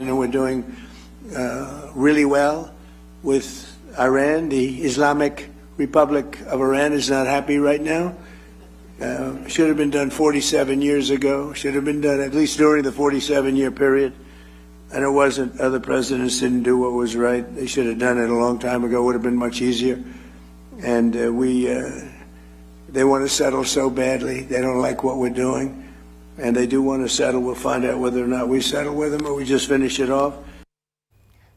We're doing really well with Iran. The Islamic Republic of Iran is not happy right now. Should have been done 47 years ago. Should have been done at least during the 47-year period. And it wasn't. Other presidents didn't do what was right. They should have done it a long time ago. It would have been much easier. And they want to settle so badly. They don't like what we're doing. And they do want to settle. We'll find out whether or not we settle with them or we just finish it off.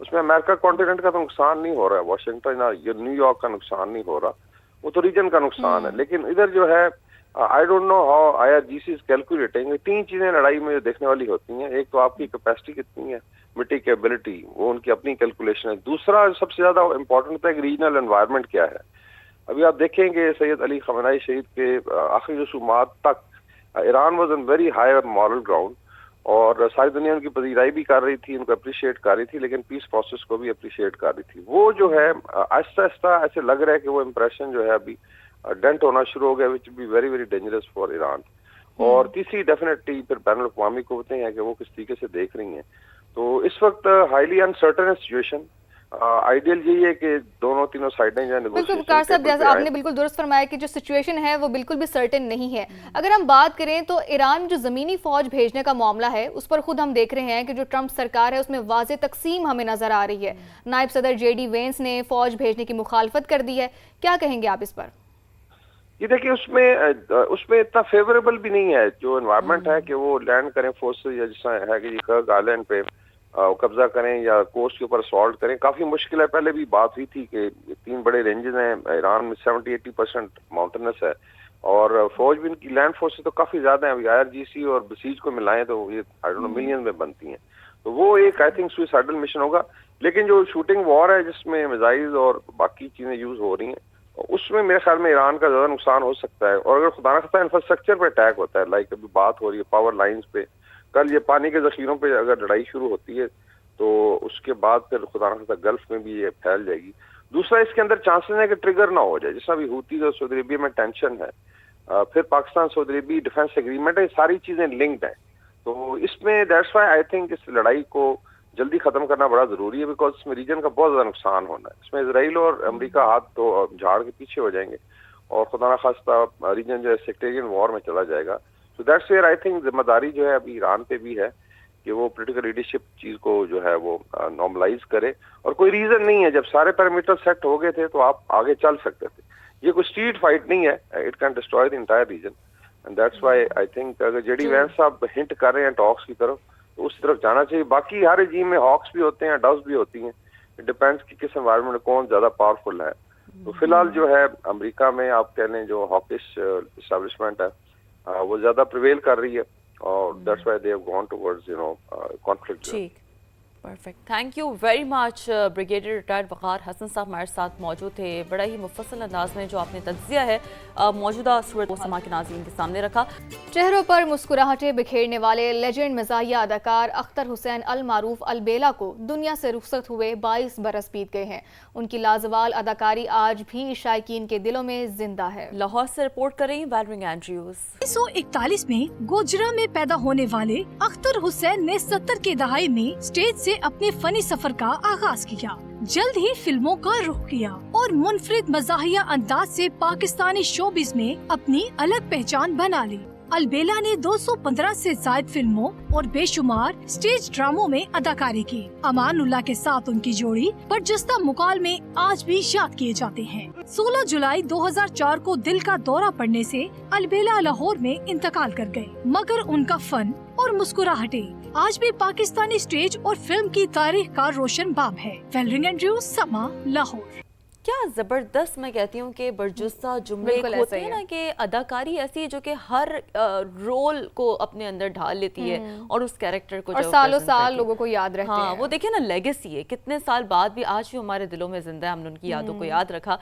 اس میں امریکہ continent کا تو نقصان نہیں ہو رہا ہے, Washington یا new York کا نقصان نہیں ہو رہا, وہ تو ریجن کا نقصان ہے. لیکن ادھر جو ہے I don't know how IRGC is calculating. 3 چیزیں لڑائی میں جو دیکھنے والی ہوتی ہیں, ایک تو آپ کی کیپیسٹی کتنی ہے, مٹی کی ایبلٹی, وہ ان کی اپنی کیلکولیشن ہے. دوسرا سب سے زیادہ امپورٹنٹ ہوتا ہے کہ ریجنل انوائرمنٹ کیا ہے. ابھی آپ دیکھیں گے سید علی خامنہئی شہید کے آخری رسومات تک Iran was in very high moral ground, اور ساری دنیا ان کی پذیرائی بھی کر رہی تھی, ان کو اپریشیٹ کر رہی تھی, لیکن پیس پروسیس کو بھی اپریشیٹ کر رہی تھی. وہ جو ہے آہستہ آہستہ ایسے لگ رہا ہے کہ وہ امپریشن جو ہے ابھی ڈینٹ ہونا شروع ہو گیا, which be very very dangerous for Iran. اور تیسری ڈیفینیٹلی پھر بین الاقوامی قوتیں ہیں کہ وہ کس طریقے سے دیکھ رہی ہیں. تو اس وقت ہائیلی انسرٹن سچویشن. آئیڈیل یہی ہے کہ دونوں تینوں سائڈیں جو ہے بالکل وقار صاحب, جیسا آپ نے بالکل درست فرمایا کہ جو سچویشن ہے وہ بالکل بھی سرٹن نہیں ہے. اگر ہم بات کریں تو ایران میں جو زمینی فوج بھیجنے کا معاملہ ہے اس پر خود ہم دیکھ رہے ہیں کہ جو ٹرمپ سرکار ہے اس میں واضح تقسیم ہمیں نظر آ رہی ہے. نائب صدر JD وینس نے فوج بھیجنے کی مخالفت کر دی ہے, کیا کہیں گے آپ اس پر؟ یہ دیکھیں اس میں اتنا فیوریبل بھی نہیں ہے جو انوائرمنٹ ہے کہ وہ لینڈ کریں فورسز, یا جس طرح ہے کہ یہ کرگ آئلینڈ پہ قبضہ کریں یا کوسٹ کے اوپر اسالٹ کریں. کافی مشکل ہے. پہلے بھی بات ہوئی تھی کہ 3 بڑے رینجز ہیں ایران میں, 70-80% ماؤنٹینس ہے, اور فوج بھی ان کی لینڈ فورسز تو کافی زیادہ ہیں. ابھی IRGC اور بسیج کو ملائیں تو یہ آئی ڈونٹ نو ملین میں بنتی ہیں. تو وہ ایک آئی تھنک سوئسائڈل مشن ہوگا. لیکن جو شوٹنگ وار ہے جس میں میزائلز اور باقی چیزیں یوز ہو رہی ہیں, اس میں میرے خیال میں ایران کا زیادہ نقصان ہو سکتا ہے. اور اگر خدا نخواستہ انفراسٹرکچر پہ اٹیک ہوتا ہے, لائک ابھی بات ہو رہی ہے پاور لائنز پہ, کل یہ پانی کے ذخیروں پہ اگر لڑائی شروع ہوتی ہے تو اس کے بعد پھر خدا نخواستہ گلف میں بھی یہ پھیل جائے گی. دوسرا اس کے اندر چانسز ہے کہ ٹریگر نہ ہو جائے, جس طرح بھی ہوتی ہے سعودی عربیہ میں ٹینشن ہے, پھر پاکستان سعودی عربی ڈیفینس ایگریمنٹ ہے, یہ ساری چیزیں لنکڈ ہیں. تو اس میں دیٹس وائی آئی تھنک اس لڑائی کو جلدی ختم کرنا بڑا ضروری ہے, بیکاز اس میں ریجن کا بہت زیادہ نقصان ہونا ہے. اس میں اسرائیل اور امریکہ ہاتھ تو جھاڑ کے پیچھے ہو جائیں گے, اور خدا نخواستہ ریجن جو ہے سیکٹیرین وار میں چلا جائے گا. So that's where I think ذمہ داری جو ہے ابھی ایران پہ بھی ہے کہ وہ پولیٹیکل لیڈرشپ چیز کو جو ہے وہ نارملائز کرے. اور کوئی ریزن نہیں ہے, جب سارے پیرامیٹر سیٹ ہو گئے تھے تو آپ آگے چل سکتے تھے. یہ کوئی اسٹریٹ فائٹ نہیں ہے, it can destroy the entire region. And that's why I think اگر JD وینس صاحب ہنٹ کر رہے ہیں ٹاکس کی طرف, تو اس طرف جانا چاہیے. باقی ہر رجیم میں ہاکس بھی ہوتے ہیں, ڈوز بھی ہوتی ہیں, اٹ ڈپینڈس کہ کس انوائرمنٹ میں کون زیادہ پاورفل ہے. تو فی الحال جو ہے امریکہ میں آپ کہہ لیں جو ہاکش اسٹیبلشمنٹ ہے وہ زیادہ پریویل کر رہی ہے, اور that's why they have gone towards conflict. ٹھیک, perfect. Thank you very much. Brigadier retired Waqar Hasan صاحب ہمارے ساتھ موجود تھے. بڑا ہی مفصل انداز میں جو آپ نے تجزیہ ہے موجودہ صورت کو سما کے ناظرین کے سامنے رکھا. چہروں پر مسکراہٹیں بکھیرنے والے لیجنڈ مزاحیہ اداکار اختر حسین المعروف البیلا کو دنیا سے رخصت ہوئے 22 برس بیت گئے ہیں. ان کی لازوال اداکاری آج بھی شائقین کے دلوں میں زندہ ہے. لاہور سے رپورٹ کر رہی ہیں ویلرنگ اینڈریوز. 1941 میں گوجرا میں پیدا ہونے والے اختر حسین نے 70 کے دہائی میں اسٹیج سے اپنے فنی سفر کا آغاز کیا. جلد ہی فلموں کا رخ کیا اور منفرد مزاحیہ انداز سے پاکستانی شوبز میں اپنی الگ پہچان بنا لی. البیلا نے 215 سے زائد فلموں اور بے شمار سٹیج ڈراموں میں اداکاری کی. امان اللہ کے ساتھ ان کی جوڑی برجستہ مکال میں آج بھی یاد کیے جاتے ہیں. 16 جولائی 2004 کو دل کا دورہ پڑنے سے البیلا لاہور میں انتقال کر گئے, مگر ان کا فن اور مسکراہٹیں آج بھی پاکستانی سٹیج اور فلم کی تاریخ کا روشن باب ہے. ویلرنگ اینڈریوز, سما, لاہور. کیا زبردست میں کہتی ہوں کہ برجستہ جملے ہوتے ہیں نا کہ اداکاری ایسی ہے جو کہ ہر رول کو اپنے اندر ڈھال لیتی ہے اور اس کیریکٹر کو اور سالوں سال لوگوں کو یاد رہتے ہیں. ہاں, وہ دیکھیں نا لیگیسی ہے, کتنے سال بعد بھی آج بھی ہمارے دلوں میں زندہ ہے, ہم نے ان کی یادوں کو یاد رکھا.